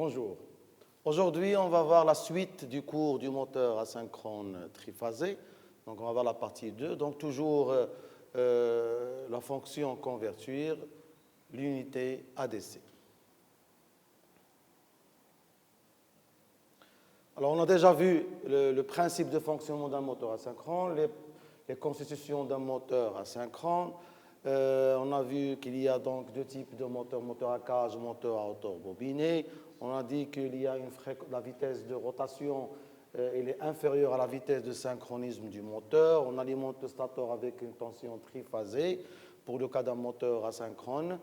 Bonjour. Aujourd'hui, on va voir la suite du cours du moteur asynchrone triphasé. Donc, on va voir la partie 2. Donc, toujours la fonction convertir, l'unité ADC. Alors, on a déjà vu le principe de fonctionnement d'un moteur asynchrone, les constitutions d'un moteur asynchrone. On a vu qu'il y a donc deux types de moteurs, moteur à cage, moteur à rotor bobiné. On a dit qu'il y a la vitesse de rotation, elle est inférieure à la vitesse de synchronisme du moteur. On alimente le stator avec une tension triphasée, pour le cas d'un moteur asynchrone,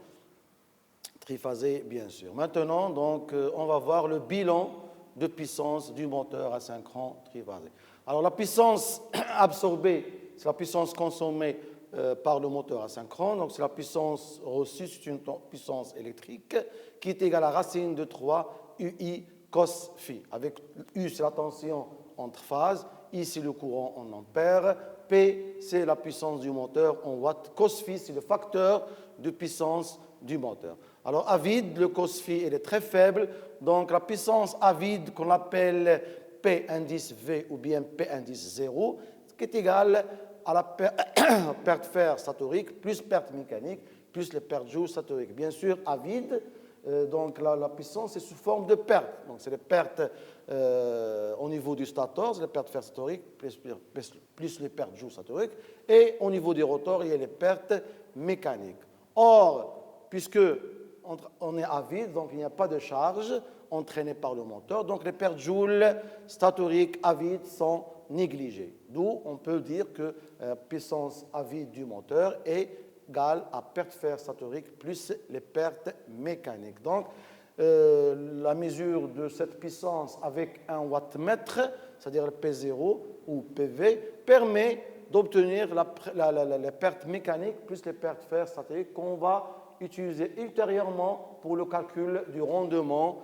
triphasé bien sûr. Maintenant, donc, on va voir le bilan de puissance du moteur asynchrone triphasé. Alors, la puissance absorbée, c'est la puissance consommée par le moteur asynchrone. Donc, c'est la puissance reçue, c'est une puissance électrique qui est égale à la racine de 3 UI cos phi. Avec U, c'est la tension entre phases. I, c'est le courant en ampères. P, c'est la puissance du moteur en watts. Cos phi, c'est le facteur de puissance du moteur. Alors, à vide, le cos phi, il est très faible. Donc, la puissance à vide qu'on appelle P indice V ou bien P indice 0, qui est égale à la perte fer statorique plus perte mécanique plus les pertes joules statoriques. Bien sûr, à vide, donc la puissance est sous forme de perte. Donc, c'est les pertes au niveau du stator, c'est les pertes fer statoriques plus les pertes joules statoriques. Et au niveau du rotor, il y a les pertes mécaniques. Or, puisque on est à vide, donc il n'y a pas de charge entraînée par le moteur, donc les pertes joules statoriques à vide sont négligées. D'où on peut dire que la puissance à vide du moteur est égale à perte fer statorique plus les pertes mécaniques. Donc, la mesure de cette puissance avec un wattmètre, c'est-à-dire le P0 ou PV, permet d'obtenir les pertes mécaniques plus les pertes fer statoriques qu'on va utiliser ultérieurement pour le calcul du rendement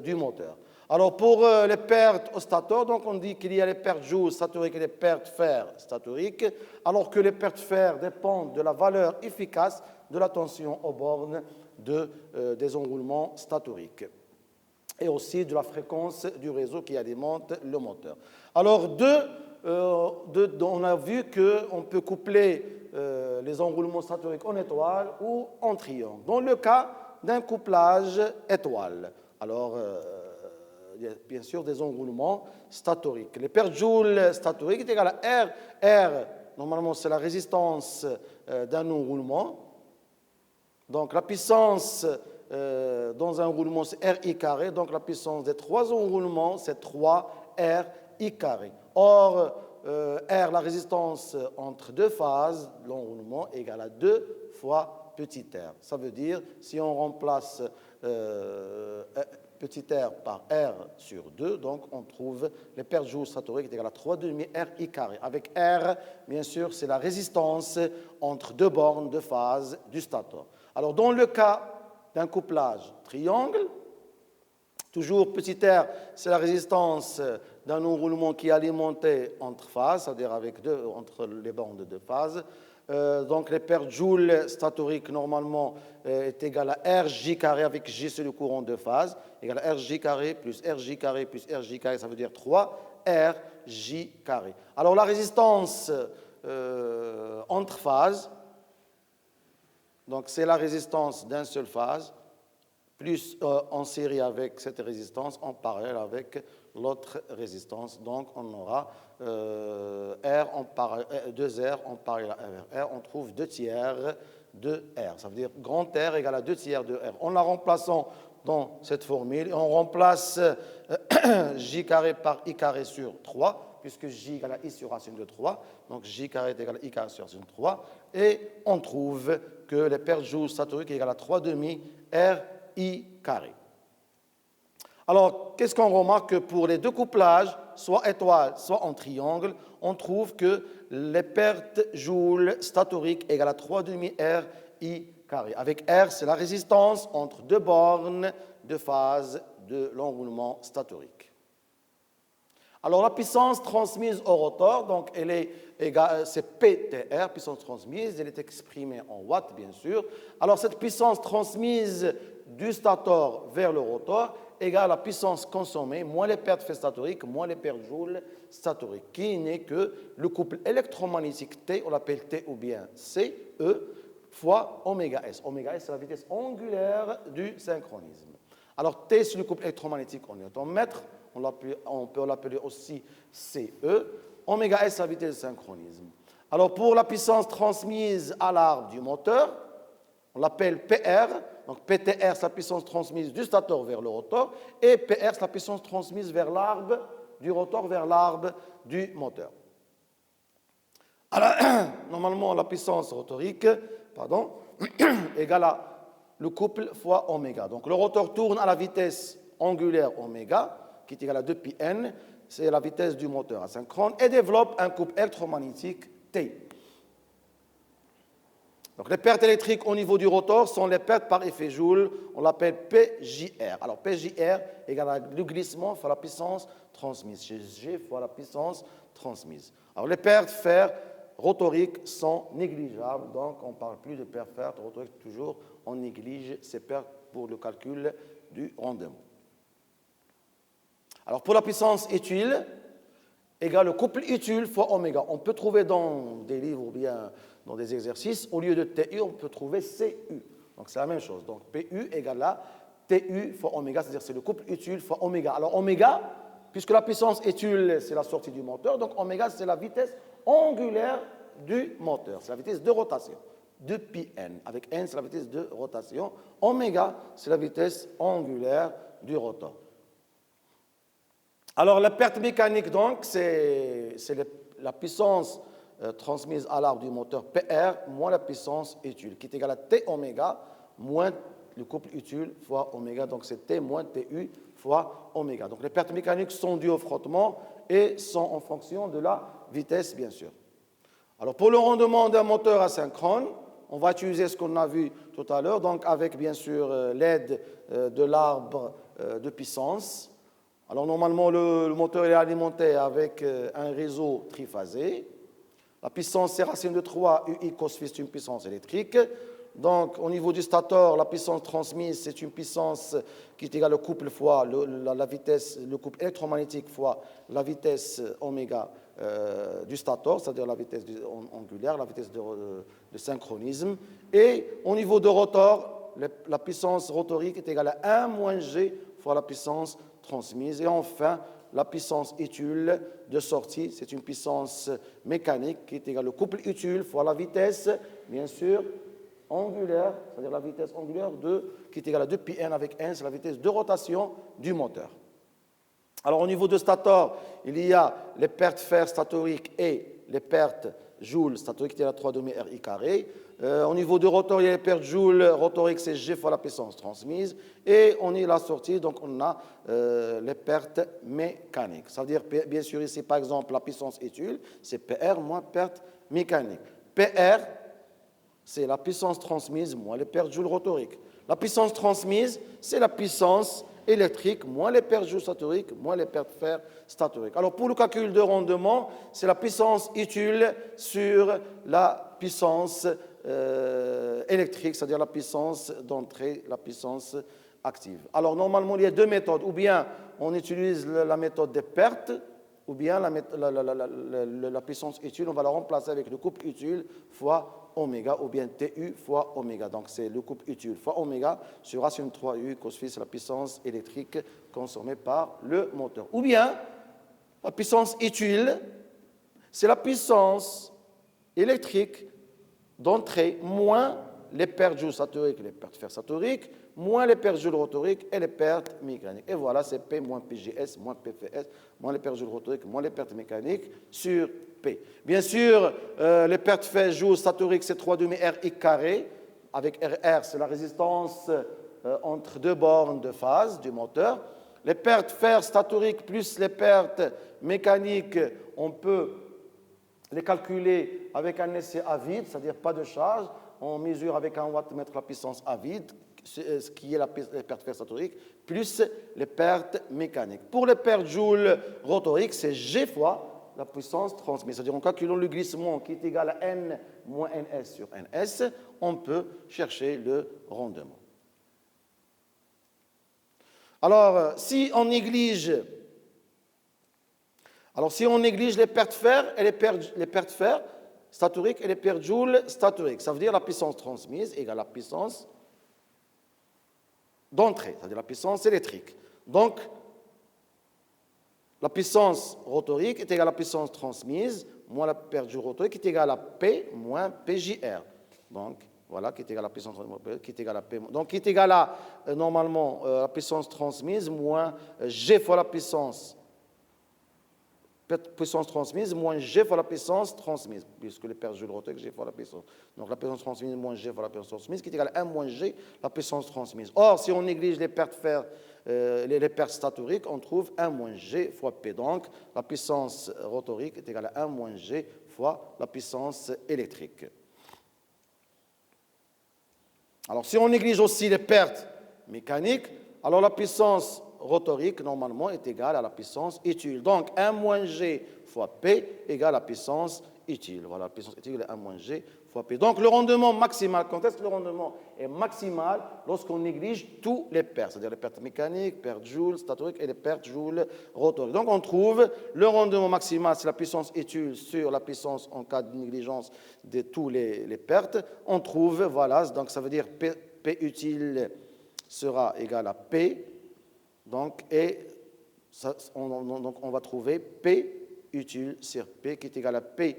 du moteur. Alors, pour les pertes au stator, donc on dit qu'il y a les pertes joules statoriques et les pertes fer statoriques, alors que les pertes fer dépendent de la valeur efficace de la tension aux bornes des enroulements statoriques et aussi de la fréquence du réseau qui alimente le moteur. Alors, on a vu qu'on peut coupler les enroulements statoriques en étoile ou en triangle, dans le cas d'un couplage étoile. Alors, il y a bien sûr des enroulements statoriques. Les pertes joules statoriques est égale à R. R, normalement, c'est la résistance d'un enroulement. Donc, la puissance dans un enroulement, c'est RI carré. Donc, la puissance des trois enroulements, c'est 3 RI carré. Or, R, la résistance entre deux phases, l'enroulement est égale à 2 fois petit r. Ça veut dire, si on remplace petit r par R sur 2, donc on trouve les pertes joules statoriques égales à 3,5 RI carré. Avec R, bien sûr, c'est la résistance entre deux bornes de phase du stator. Alors, dans le cas d'un couplage triangle, toujours petit r, c'est la résistance d'un enroulement qui est alimenté entre phases, c'est-à-dire entre les bornes de deux phases. Donc, les pertes joules statoriques, normalement, est égal à RJ carré avec J, c'est le courant de phase, égal à RJ carré plus RJ carré plus RJ carré, ça veut dire 3 RJ carré. Alors, la résistance entre phases, donc c'est la résistance d'une seule phase, plus en série avec cette résistance, en parallèle avec l'autre résistance. Donc, on aura R en 2R en parallèle à R. On trouve 2 tiers de R. Ça veut dire grand R égale à 2 tiers de R. En la remplaçant dans cette formule, on remplace J carré par I carré sur 3, puisque J égale à I sur racine de 3. Donc, J carré est égal à I carré sur racine de 3. Et on trouve que les pertes joules statoriques égale à 3,5 RI carré. Alors, qu'est-ce qu'on remarque pour les deux couplages, soit étoile, soit en triangle, on trouve que les pertes joules statoriques égale à 3,5 RI carré. Avec R, c'est la résistance entre deux bornes de phase de l'enroulement statorique. Alors la puissance transmise au rotor, donc elle est égale, c'est PTR, puissance transmise, elle est exprimée en watts bien sûr. Alors cette puissance transmise du stator vers le rotor égale la puissance consommée moins les pertes statoriques moins les pertes joules statoriques, qui n'est que le couple électromagnétique T, on l'appelle T ou bien C, E, fois oméga S. Oméga S, c'est la vitesse angulaire du synchronisme. Alors T, c'est le couple électromagnétique en newton-mètre, on peut l'appeler aussi CE. Oméga S, la vitesse de synchronisme. Alors pour la puissance transmise à l'arbre du moteur, on l'appelle PR. Donc PTR, c'est la puissance transmise du stator vers le rotor, et PR, c'est la puissance transmise vers l'arbre du rotor vers l'arbre du moteur. Alors, normalement, la puissance rotorique, égale à le couple fois oméga. Donc le rotor tourne à la vitesse angulaire oméga, qui est égale à 2πn, c'est la vitesse du moteur asynchrone, et développe un couple électromagnétique T. Donc les pertes électriques au niveau du rotor sont les pertes par effet Joule, on l'appelle PJR. Alors PJR égale à le glissement fois la puissance transmise, G fois la puissance transmise. Alors les pertes fer rotoriques sont négligeables, donc on ne parle plus de pertes fer rotoriques, toujours on néglige ces pertes pour le calcul du rendement. Alors pour la puissance utile, égale le couple utile fois oméga. On peut trouver dans des livres ou bien dans des exercices, au lieu de TU, on peut trouver CU. Donc c'est la même chose. Donc PU égale à TU fois oméga, c'est-à-dire c'est le couple utile fois oméga. Alors oméga, puisque la puissance utile, c'est la sortie du moteur, donc oméga, c'est la vitesse angulaire du moteur. C'est la vitesse de rotation, 2πn. Avec n, c'est la vitesse de rotation. Oméga, c'est la vitesse angulaire du rotor. Alors, la perte mécanique, donc, c'est la puissance transmise à l'arbre du moteur PR moins la puissance utile, qui est égale à T oméga moins le couple utile fois oméga. Donc, c'est T moins TU fois oméga. Donc, les pertes mécaniques sont dues au frottement et sont en fonction de la vitesse, bien sûr. Alors, pour le rendement d'un moteur asynchrone, on va utiliser ce qu'on a vu tout à l'heure, donc avec, bien sûr, l'aide de l'arbre de puissance. Alors, normalement, le moteur est alimenté avec un réseau triphasé. La puissance, c'est racine de 3 UI cos phi, c'est une puissance électrique. Donc, au niveau du stator, la puissance transmise, c'est une puissance qui est égale au couple fois la vitesse, le couple électromagnétique fois la vitesse oméga du stator, c'est-à-dire la vitesse angulaire, la vitesse de synchronisme. Et au niveau de rotor, la puissance rotorique est égale à 1 moins G fois la puissance transmise. Et enfin, la puissance utile de sortie, c'est une puissance mécanique qui est égale au couple utile fois la vitesse, bien sûr, angulaire, c'est-à-dire la vitesse angulaire qui est égale à 2πn avec n, c'est la vitesse de rotation du moteur. Alors au niveau de stator, il y a les pertes fer statoriques et les pertes joules statoriques qui est à 3,5 RI carré. Au niveau du rotor, il y a les pertes joules rotoriques, c'est G fois la puissance transmise. Et on y a la sortie, donc on a les pertes mécaniques. Ça veut dire, bien sûr, ici, par exemple, la puissance utile, c'est PR moins perte mécanique. PR, c'est la puissance transmise moins les pertes joules rotoriques. La puissance transmise, c'est la puissance électrique moins les pertes joules statoriques moins les pertes fer statoriques. Alors pour le calcul de rendement, c'est la puissance utile sur la puissance électrique, c'est-à-dire la puissance d'entrée, la puissance active. Alors normalement, il y a deux méthodes. Ou bien on utilise la méthode des pertes, ou bien la puissance utile, on va la remplacer avec le couple utile fois oméga, ou bien TU fois oméga. Donc c'est le couple utile fois oméga sur racine 3U cos phi, c'est la puissance électrique consommée par le moteur. Ou bien la puissance utile, c'est la puissance électrique d'entrée moins les pertes joules statoriques et les pertes fer statoriques, moins les pertes joules rotoriques et les pertes mécaniques. Et voilà, c'est P moins PGS moins PFS, moins les pertes joules rotoriques, moins les pertes mécaniques sur P. Bien sûr, les pertes fer joules statoriques, c'est 3,5 RI carré, avec RR, c'est la résistance entre deux bornes de phase du moteur. Les pertes fer statoriques plus les pertes mécaniques, on peut les calculer avec un essai à vide, c'est-à-dire pas de charge. On mesure avec un wattmètre la puissance à vide ce qui est les pertes fer statoriques, plus les pertes mécaniques. Pour les pertes Joule rotoriques, c'est G fois la puissance transmise. C'est-à-dire en calculant le glissement qui est égal à N moins Ns sur Ns, on peut chercher le rendement. Alors, si on néglige les pertes fer et les pertes fer statoriques et les pertes Joule statoriques, ça veut dire la puissance transmise égale la puissance d'entrée, c'est-à-dire la puissance électrique. Donc, la puissance rotorique est égale à la puissance transmise moins la perte Joule rotorique qui est égale à P moins PJR. Donc, voilà, qui est égal à la puissance qui est égal à P. Donc, qui est égal à, normalement, la puissance transmise moins G fois la puissance transmise moins G fois la puissance transmise, puisque les pertes Joule rotoriques, G fois la puissance. Donc, la puissance transmise moins G fois la puissance transmise, qui est égal à 1 moins G, la puissance transmise. Or, si on néglige les pertes fer, les pertes statoriques, on trouve 1 moins G fois P. Donc, la puissance rotorique est égale à 1 moins G fois la puissance électrique. Alors, si on néglige aussi les pertes mécaniques, alors la puissance rotorique, normalement, est égale à la puissance utile. Donc, 1 moins G fois P égale à la puissance utile. Voilà, la puissance utile est 1 moins G fois P. Donc, le rendement maximal, quand est-ce que le rendement est maximal? Lorsqu'on néglige tous les pertes, c'est-à-dire les pertes mécaniques, pertes Joule statoriques et les pertes Joule rotoriques. Donc, on trouve le rendement maximal, c'est la puissance utile sur la puissance en cas de négligence de tous les pertes. On trouve, voilà, donc ça veut dire P utile sera égal à P. Donc, on va trouver P utile sur P qui est égal à P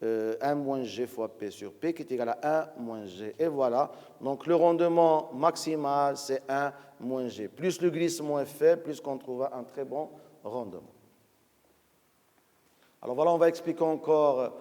1 moins G fois P sur P qui est égal à 1 moins G. Et voilà, donc le rendement maximal, c'est 1 moins G. Plus le glissement est fait, plus qu'on trouvera un très bon rendement. Alors voilà, on va expliquer encore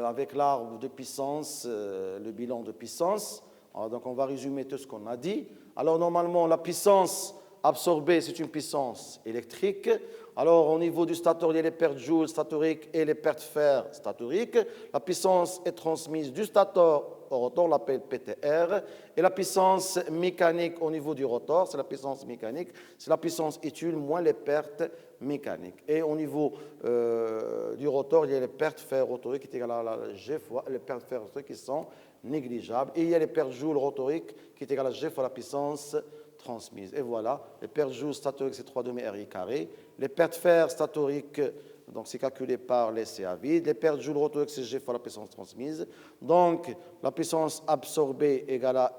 avec l'arbre de puissance, le bilan de puissance. Alors, donc on va résumer tout ce qu'on a dit. Alors normalement, la puissance absorbée, c'est une puissance électrique. Alors, au niveau du stator, il y a les pertes Joule statoriques et les pertes fer statoriques. La puissance est transmise du stator au rotor, on l'appelle PTR. Et la puissance mécanique au niveau du rotor, c'est la puissance mécanique, c'est la puissance utile moins les pertes mécaniques. Et au niveau du rotor, il y a les pertes fer rotoriques qui est égal à la G fois les pertes fer rotoriques qui sont négligeables. Et il y a les pertes Joule rotoriques qui est égal à G fois la puissance transmise. Et voilà, les pertes Joule statoriques, c'est 3 demi RI carré. Les pertes fer statoriques, donc c'est calculé par les CA vide. Les pertes Joule rotoriques, c'est G fois la puissance transmise. Donc, la puissance absorbée égale à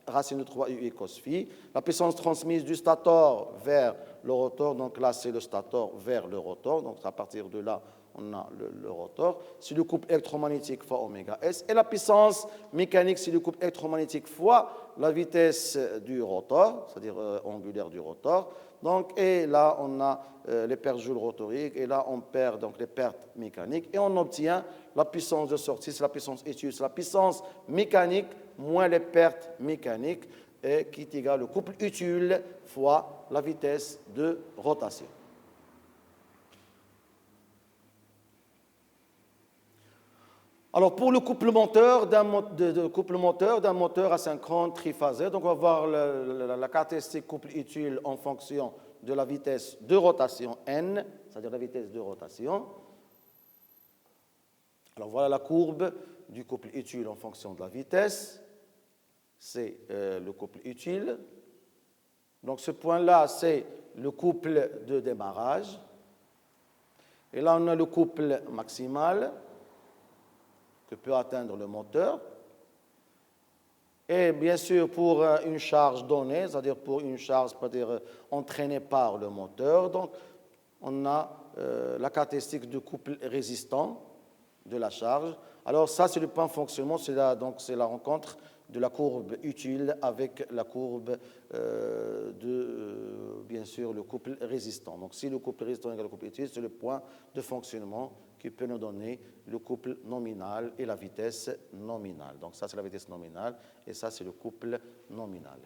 racine de 3 UI cos phi. La puissance transmise du stator vers le rotor, donc là, c'est le stator vers le rotor. Donc, à partir de là, on a le rotor. C'est le couple électromagnétique fois oméga S. Et la puissance mécanique, c'est le couple électromagnétique fois la vitesse du rotor, c'est-à-dire angulaire du rotor. Donc, et là, on a les pertes Joule rotoriques, et là, on perd donc les pertes mécaniques, et on obtient la puissance de sortie, c'est la puissance utile, c'est la puissance mécanique moins les pertes mécaniques, et qui est égal au couple utile fois la vitesse de rotation. Alors, pour le couple moteur d'un moteur asynchrone triphasé, donc on va voir la caractéristique couple utile en fonction de la vitesse de rotation n, c'est-à-dire la vitesse de rotation. Alors, voilà la courbe du couple utile en fonction de la vitesse. C'est le couple utile. Donc, ce point-là, c'est le couple de démarrage. Et là, on a le couple maximal que peut atteindre le moteur. Et bien sûr, pour une charge donnée, c'est-à-dire pour une charge c'est-à-dire entraînée par le moteur, donc on a la caractéristique de couple résistant de la charge. Alors ça, c'est le point de fonctionnement, c'est la rencontre de la courbe utile avec la courbe bien sûr, le couple résistant. Donc si le couple résistant égale le couple utile, c'est le point de fonctionnement qui peut nous donner le couple nominal et la vitesse nominale. Donc ça, c'est la vitesse nominale, et ça, c'est le couple nominal.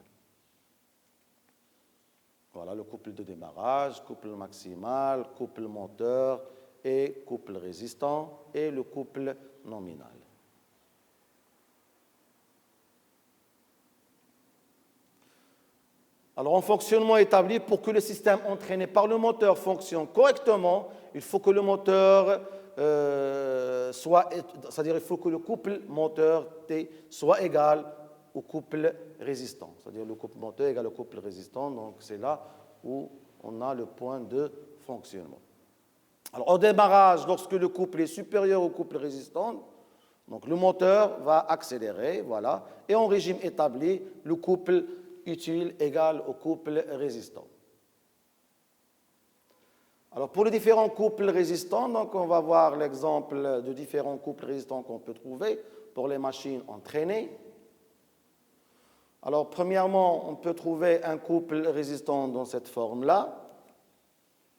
Voilà le couple de démarrage, couple maximal, couple moteur et couple résistant, et le couple nominal. Alors, en fonctionnement établi, pour que le système entraîné par le moteur fonctionne correctement, il faut que le moteur c'est-à-dire il faut que le couple moteur T soit égal au couple résistant. C'est-à-dire le couple moteur égale au couple résistant. Donc, c'est là où on a le point de fonctionnement. Alors, au démarrage, lorsque le couple est supérieur au couple résistant, donc le moteur va accélérer, voilà, et en régime établi, le couple utile égal au couple résistant. Alors pour les différents couples résistants, donc on va voir l'exemple de différents couples résistants qu'on peut trouver pour les machines entraînées. Alors premièrement, on peut trouver un couple résistant dans cette forme-là.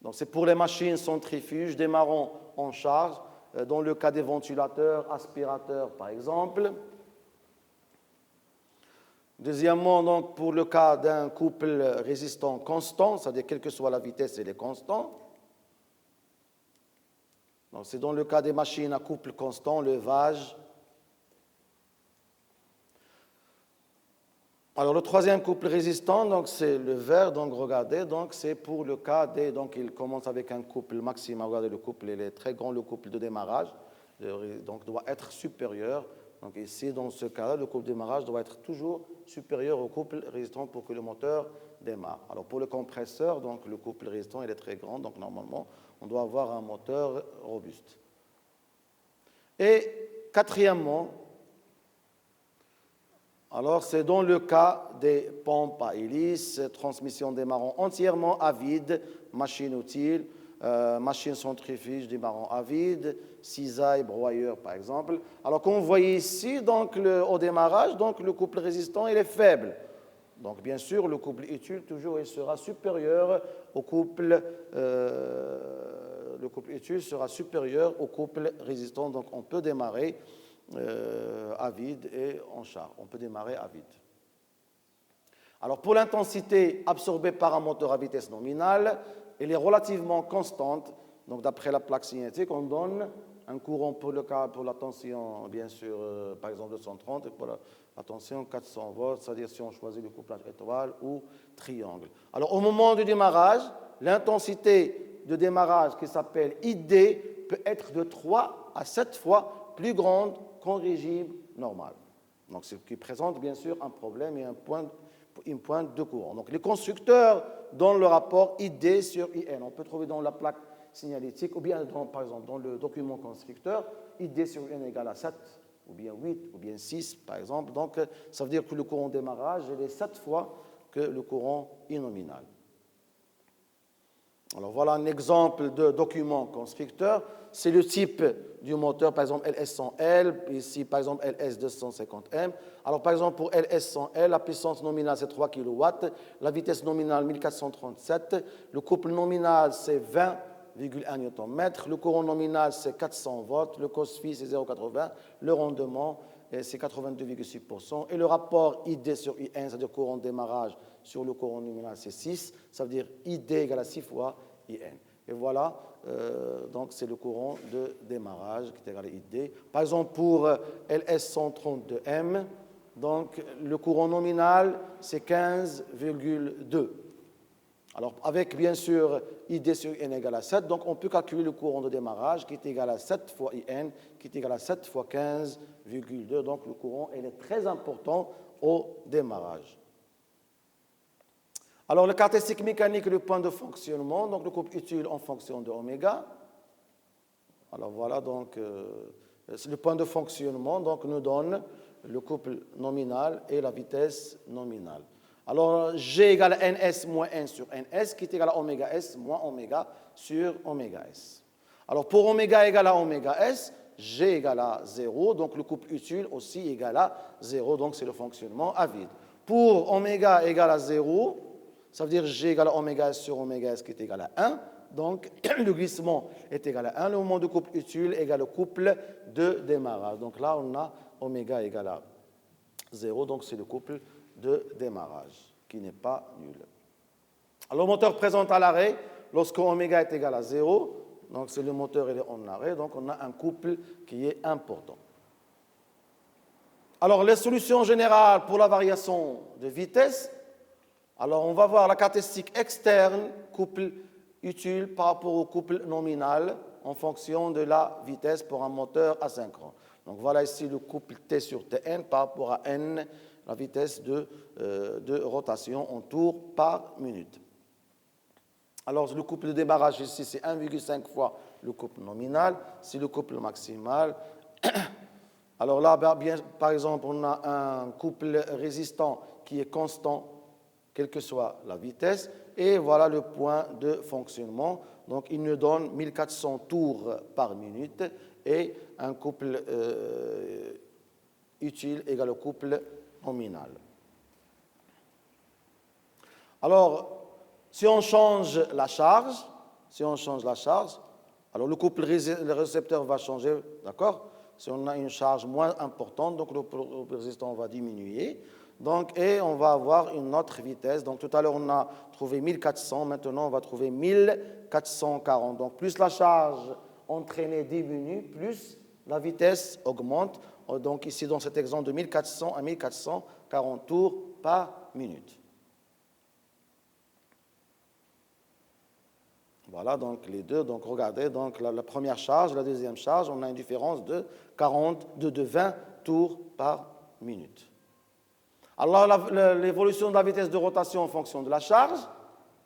Donc c'est pour les machines centrifuges démarrant en charge, dans le cas des ventilateurs, aspirateurs par exemple. Deuxièmement, donc, pour le cas d'un couple résistant constant, c'est-à-dire quelle que soit la vitesse, il est constant. Donc, c'est dans le cas des machines à couple constant, levage. Alors, le troisième couple résistant, donc, c'est le vert. Donc, regardez, donc, c'est pour le cas des... Donc, il commence avec un couple maximal. Regardez, le couple, il est très grand, le couple de démarrage. Donc, doit être supérieur. Donc, ici, dans ce cas-là, le couple de démarrage doit être toujours supérieur au couple résistant pour que le moteur démarre. Alors, pour le compresseur, donc, le couple résistant, il est très grand. Donc, normalement, on doit avoir un moteur robuste. Et quatrièmement, alors c'est dans le cas des pompes à hélice, transmission démarrant entièrement à vide, machine utile, machine centrifuge démarrant à vide, cisaille, broyeur par exemple. Alors comme vous voyez ici, donc, au démarrage, donc, le couple résistant il est faible. Donc bien sûr, le couple utile toujours il sera supérieur au couple, le couple utile sera supérieur au couple résistant. Donc on peut démarrer à vide et en charge. On peut démarrer à vide. Alors pour l'intensité absorbée par un moteur à vitesse nominale, elle est relativement constante. Donc d'après la plaque cinétique, on donne un courant pour la tension, bien sûr, par exemple 230, et pour la tension 400 volts, c'est-à-dire si on choisit le couplage étoile ou triangle. Alors au moment du démarrage, l'intensité de démarrage qui s'appelle ID peut être de 3 à 7 fois plus grande qu'en régime normal. Donc ce qui présente bien sûr un problème et une pointe de courant. Donc les constructeurs donnent le rapport ID sur IN. On peut trouver dans la plaque signalétique, ou bien, par exemple, dans le document constructeur, ID sur n égale à 7, ou bien 8, ou bien 6, par exemple. Donc, ça veut dire que le courant démarrage est 7 fois que le courant nominal. Alors, voilà un exemple de document constructeur. C'est le type du moteur, par exemple, LS100L, ici, par exemple, LS250M. Alors, par exemple, pour LS100L, la puissance nominale, c'est 3 kW, la vitesse nominale, 1437, le couple nominal, c'est 20,1 Nm, le courant nominal c'est 400 volts, le cos phi c'est 0,80, le rendement c'est 82,6%, et le rapport ID sur IN, c'est-à-dire courant de démarrage sur le courant nominal, c'est 6, ça veut dire ID égale à 6 fois IN. Et voilà, donc c'est le courant de démarrage qui est égal à ID. Par exemple, pour LS132M, donc le courant nominal c'est 15,2. Alors, avec bien sûr ID sur n égale à 7, donc on peut calculer le courant de démarrage qui est égal à 7 fois IN, qui est égal à 7 fois 15,2. Donc, le courant il est très important au démarrage. Alors, le caractéristique mécanique et le point de fonctionnement, donc le couple utile en fonction de oméga. Alors, voilà donc le point de fonctionnement donc, nous donne le couple nominal et la vitesse nominale. Alors, G égale à NS moins N sur NS, qui est égal à oméga S moins oméga sur oméga S. Alors, pour oméga égale à oméga S, G égale à 0, donc le couple utile aussi égale à 0, donc c'est le fonctionnement à vide. Pour oméga égale à 0, ça veut dire G égale à oméga S sur oméga S qui est égal à 1, donc le glissement est égal à 1, le moment de couple utile égale au couple de démarrage. Donc là, on a oméga égale à 0, donc c'est le couple de démarrage, qui n'est pas nul. Alors, le moteur présente à l'arrêt, lorsque oméga est égal à 0, donc c'est le moteur il est en arrêt, donc on a un couple qui est important. Alors, les solutions générales pour la variation de vitesse, Alors, on va voir la caractéristique externe, couple utile par rapport au couple nominal en fonction de la vitesse pour un moteur asynchrone. Donc, voilà ici le couple T sur Tn par rapport à N, la vitesse de rotation en tours par minute. Alors, le couple de démarrage ici, c'est 1,5 fois le couple nominal, c'est le couple maximal. Alors là, bien, par exemple, on a un couple résistant qui est constant, quelle que soit la vitesse, et voilà le point de fonctionnement. Donc, il nous donne 1400 tours par minute et un couple utile égale au couple nominal. Alors, si on change la charge, alors le couple récepteur va changer, d'accord? Si on a une charge moins importante, donc le couple résistant va diminuer. Donc, et on va avoir une autre vitesse. Donc, tout à l'heure, on a trouvé 1400. Maintenant, on va trouver 1440. Donc, plus la charge entraînée diminue, plus la vitesse augmente. Donc, ici, dans cet exemple de 1400 à 1440 tours par minute. Voilà, donc les deux. Donc, regardez, donc, la première charge, la deuxième charge, on a une différence de 20 tours par minute. Alors, l'évolution de la vitesse de rotation en fonction de la charge,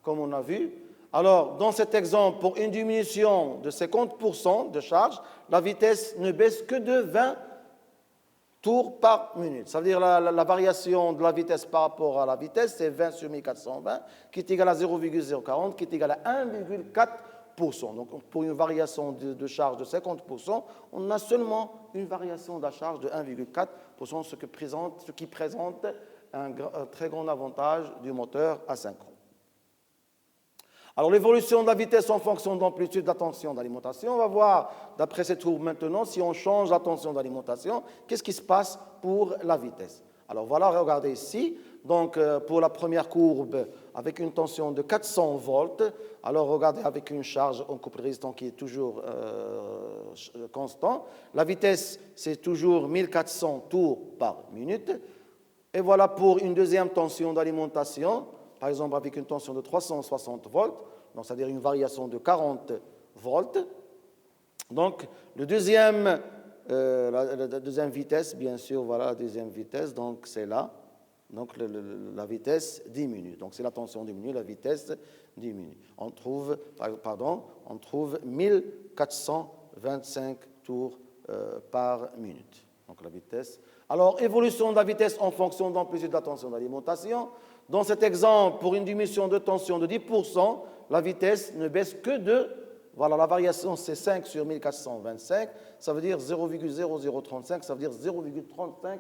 comme on a vu. Alors, dans cet exemple, pour une diminution de 50% de charge, la vitesse ne baisse que de 20 tours par minute. Ça veut dire la variation de la vitesse par rapport à la vitesse, c'est 20 sur 1420, qui est égal à 0,040, qui est égal à 1,4%. Donc, pour une variation de charge de 50%, on a seulement une variation de la charge de 1,4%, ce qui présente un très grand avantage du moteur asynchrone. Alors, l'évolution de la vitesse en fonction de l'amplitude de la tension d'alimentation, on va voir, d'après cette courbe maintenant, si on change la tension d'alimentation, qu'est-ce qui se passe pour la vitesse. Alors, voilà, regardez ici. Donc, pour la première courbe, avec une tension de 400 volts, alors regardez avec une charge en couple résistant qui est toujours constant. La vitesse, c'est toujours 1400 tours par minute. Et voilà pour une deuxième tension d'alimentation, par exemple avec une tension de 360 volts, donc c'est-à-dire une variation de 40 volts. Donc, la deuxième vitesse, bien sûr, voilà la deuxième vitesse, donc c'est là. Donc, la vitesse diminue. Donc, si la tension diminue, la vitesse diminue. On trouve 1425 tours par minute. Donc, la vitesse. Alors, évolution de la vitesse en fonction de l'amplitude de la tension d'alimentation. Dans cet exemple, pour une diminution de tension de 10%, la vitesse ne baisse que de, voilà, la variation c'est 5 sur 1425, ça veut dire 0,0035, ça veut dire 0,35%.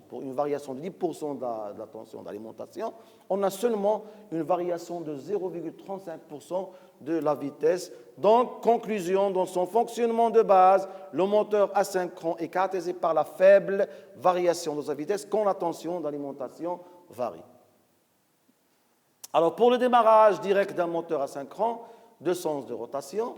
Pour une variation de 10% de la tension d'alimentation, on a seulement une variation de 0,35% de la vitesse. Donc, conclusion, dans son fonctionnement de base, le moteur asynchrone est caractérisé par la faible variation de sa vitesse quand la tension d'alimentation varie. Alors, pour le démarrage direct d'un moteur asynchrone, deux sens de rotation.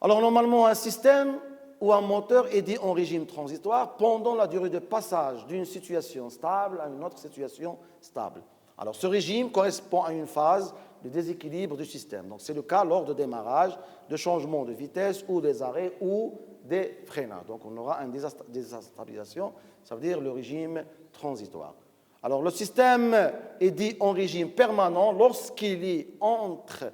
Alors, normalement, un système où un moteur est dit en régime transitoire pendant la durée de passage d'une situation stable à une autre situation stable. Alors, ce régime correspond à une phase de déséquilibre du système. Donc, c'est le cas lors de démarrage, de changement de vitesse ou des arrêts ou des freinages. Donc, on aura une déstabilisation, ça veut dire le régime transitoire. Alors, le système est dit en régime permanent lorsqu'il entre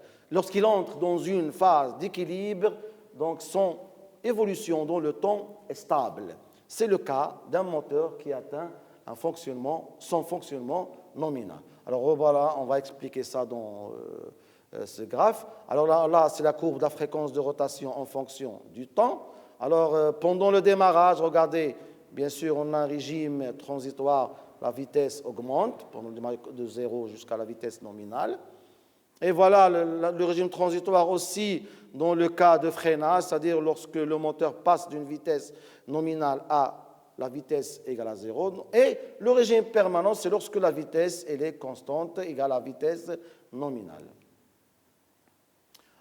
dans une phase d'équilibre, donc son évolution dans le temps est stable. C'est le cas d'un moteur qui atteint son fonctionnement nominal. Alors voilà, on va expliquer ça dans ce graphe. Alors là c'est la courbe de la fréquence de rotation en fonction du temps. Alors pendant le démarrage, regardez, bien sûr, on a un régime transitoire, la vitesse augmente, pendant le démarrage de 0 jusqu'à la vitesse nominale. Et voilà le régime transitoire aussi dans le cas de freinage, c'est-à-dire lorsque le moteur passe d'une vitesse nominale à la vitesse égale à 0. Et le régime permanent, c'est lorsque la vitesse elle est constante, égale à la vitesse nominale.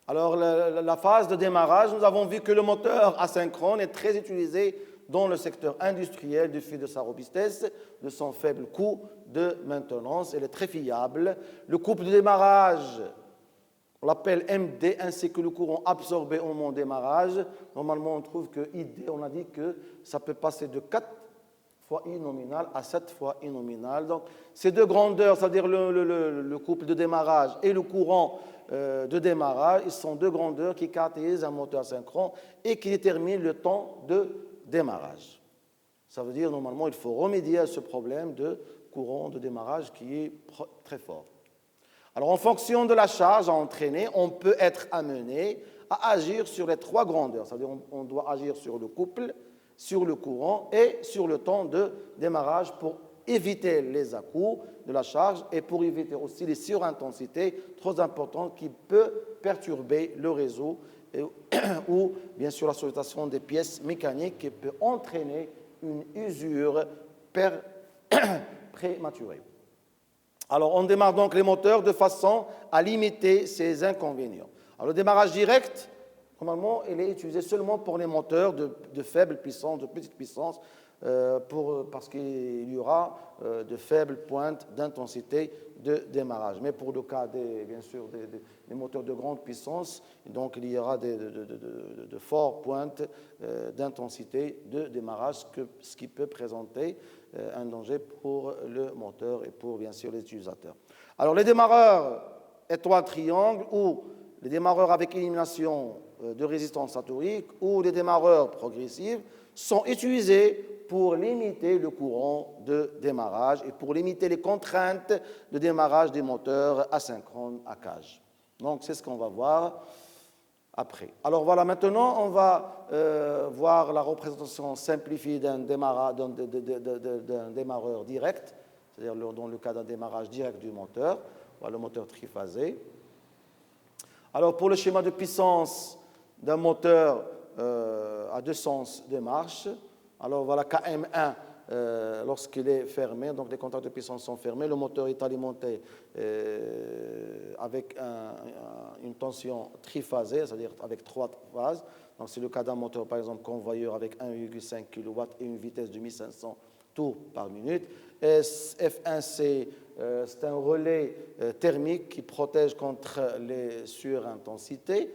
Alors, la phase de démarrage, nous avons vu que le moteur asynchrone est très utilisé dans le secteur industriel du fait de sa robustesse, de son faible coût de maintenance. Elle est très fiable. Le couple de démarrage, on l'appelle MD, ainsi que le courant absorbé au moment de démarrage. Normalement, on trouve que ID, on a dit que ça peut passer de 4 fois I nominal à 7 fois I nominal. Donc, ces deux grandeurs, c'est-à-dire le couple de démarrage et le courant de démarrage, ils sont deux grandeurs qui caractérisent un moteur asynchrone et qui déterminent le temps de démarrage. Ça veut dire, normalement, il faut remédier à ce problème de courant de démarrage qui est très fort. Alors, en fonction de la charge à entraîner, on peut être amené à agir sur les trois grandeurs. C'est-à-dire, on doit agir sur le couple, sur le courant et sur le temps de démarrage pour éviter les à-coups de la charge et pour éviter aussi les surintensités trop importantes qui peuvent perturber le réseau ou bien sûr la sollicitation des pièces mécaniques qui peut entraîner une usure prématurée. Alors, on démarre donc les moteurs de façon à limiter ces inconvénients. Alors, le démarrage direct, normalement, il est utilisé seulement pour les moteurs de faible puissance, de petite puissance, parce qu'il y aura de faibles pointes d'intensité de démarrage. Mais pour le cas, bien sûr, des moteurs de grande puissance, donc il y aura de fortes pointes d'intensité de démarrage, ce qui peut présenter un danger pour le moteur et pour, bien sûr, les utilisateurs. Alors, les démarreurs étoile triangle ou les démarreurs avec élimination de résistance atomique ou les démarreurs progressifs sont utilisés pour limiter le courant de démarrage et pour limiter les contraintes de démarrage des moteurs asynchrones à cage. Donc, c'est ce qu'on va voir après. Alors voilà, maintenant, on va voir la représentation simplifiée d'un démarreur direct, c'est-à-dire dans le cas d'un démarrage direct du moteur. Voilà le moteur triphasé. Alors, pour le schéma de puissance d'un moteur à deux sens de marche, alors voilà KM1 lorsqu'il est fermé, donc les contacts de puissance sont fermés, le moteur est alimenté avec une tension triphasée, c'est-à-dire avec 3 phases. Donc c'est le cas d'un moteur par exemple convoyeur avec 1,5 kW et une vitesse de 1500 tours par minute. F1 c'est un relais thermique qui protège contre les surintensités,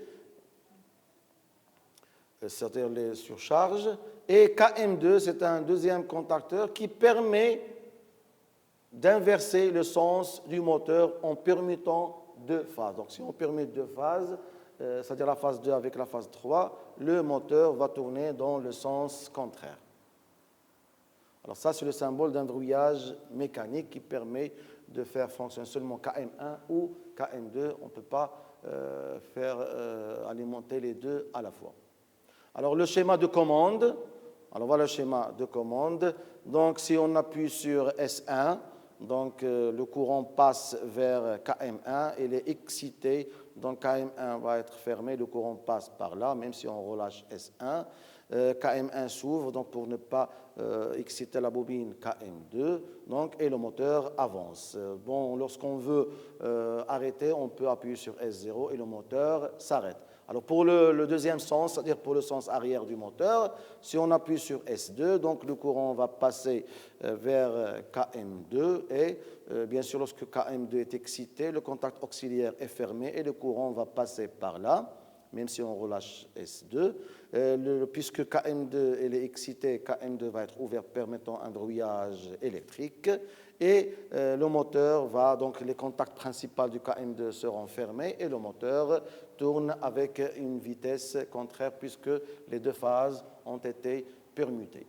c'est-à-dire les surcharges. Et KM2, c'est un deuxième contacteur qui permet d'inverser le sens du moteur en permutant 2 phases. Donc, si on permute 2 phases, c'est-à-dire la phase 2 avec la phase 3, le moteur va tourner dans le sens contraire. Alors, ça, c'est le symbole d'un verrouillage mécanique qui permet de faire fonctionner seulement KM1 ou KM2. On ne peut pas faire alimenter les deux à la fois. Alors, le schéma de commande. Alors, voilà le schéma de commande. Donc, si on appuie sur S1, donc le courant passe vers KM1, il est excité, donc KM1 va être fermé, le courant passe par là, même si on relâche S1. KM1 s'ouvre, donc pour ne pas exciter la bobine KM2, donc, et le moteur avance. Bon, lorsqu'on veut arrêter, on peut appuyer sur S0 et le moteur s'arrête. Alors pour le deuxième sens, c'est-à-dire pour le sens arrière du moteur, si on appuie sur S2, donc le courant va passer vers KM2 et bien sûr lorsque KM2 est excité, le contact auxiliaire est fermé et le courant va passer par là, même si on relâche S2. Puisque KM2 elle est excitée, KM2 va être ouvert permettant un brouillage électrique et le moteur va, donc les contacts principaux du KM2 seront fermés et le moteur tourne avec une vitesse contraire puisque les 2 phases ont été permutées.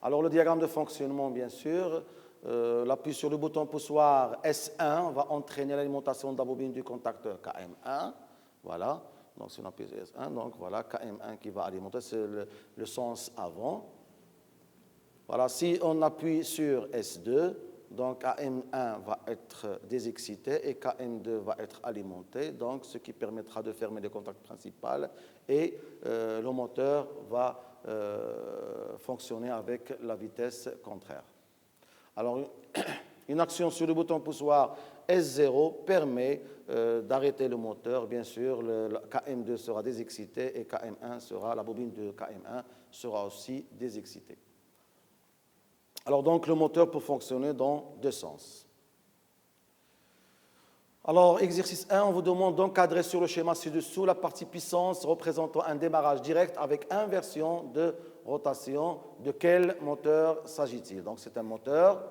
Alors le diagramme de fonctionnement, bien sûr, l'appui sur le bouton poussoir S1 va entraîner l'alimentation de la bobine du contacteur KM1, voilà. Donc, si on appuie sur S1, donc voilà, KM1 qui va alimenter, c'est le sens avant. Voilà, si on appuie sur S2, donc KM1 va être désexcité et KM2 va être alimenté, donc ce qui permettra de fermer les contacts principaux et le moteur va fonctionner avec la vitesse contraire. Alors, une action sur le bouton poussoir S0 permet d'arrêter le moteur. Bien sûr, le KM2 sera désexcité et KM1 sera, la bobine de KM1 sera aussi désexcitée. Alors donc, le moteur peut fonctionner dans deux sens. Alors, exercice 1, on vous demande d'encadrer sur le schéma ci-dessous la partie puissance représentant un démarrage direct avec inversion de rotation. De quel moteur s'agit-il? Donc, c'est un moteur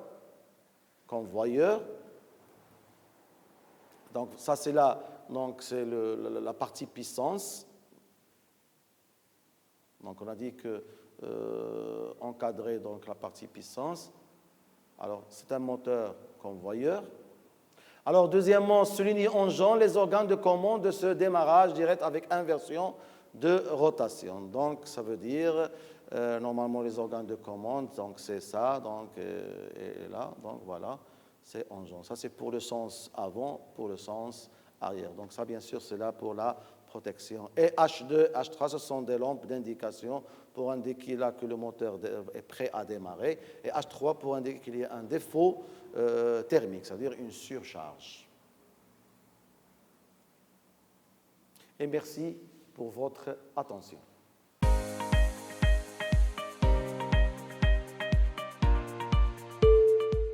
convoyeur. Donc, ça, c'est la partie puissance. Donc, on a dit que encadrer donc, la partie puissance. Alors, c'est un moteur convoyeur. Alors, deuxièmement, souligner en jaune les organes de commande de ce démarrage direct avec inversion de rotation. Donc, ça veut dire, normalement, les organes de commande, donc c'est ça, donc, et là, donc voilà, c'est en jaune. Ça, c'est pour le sens avant, pour le sens arrière. Donc, ça, bien sûr, c'est là pour la protection. Et H2, H3, ce sont des lampes d'indication pour indiquer là que le moteur est prêt à démarrer. Et H3 pour indiquer qu'il y a un défaut thermique, c'est-à-dire une surcharge. Et merci pour votre attention.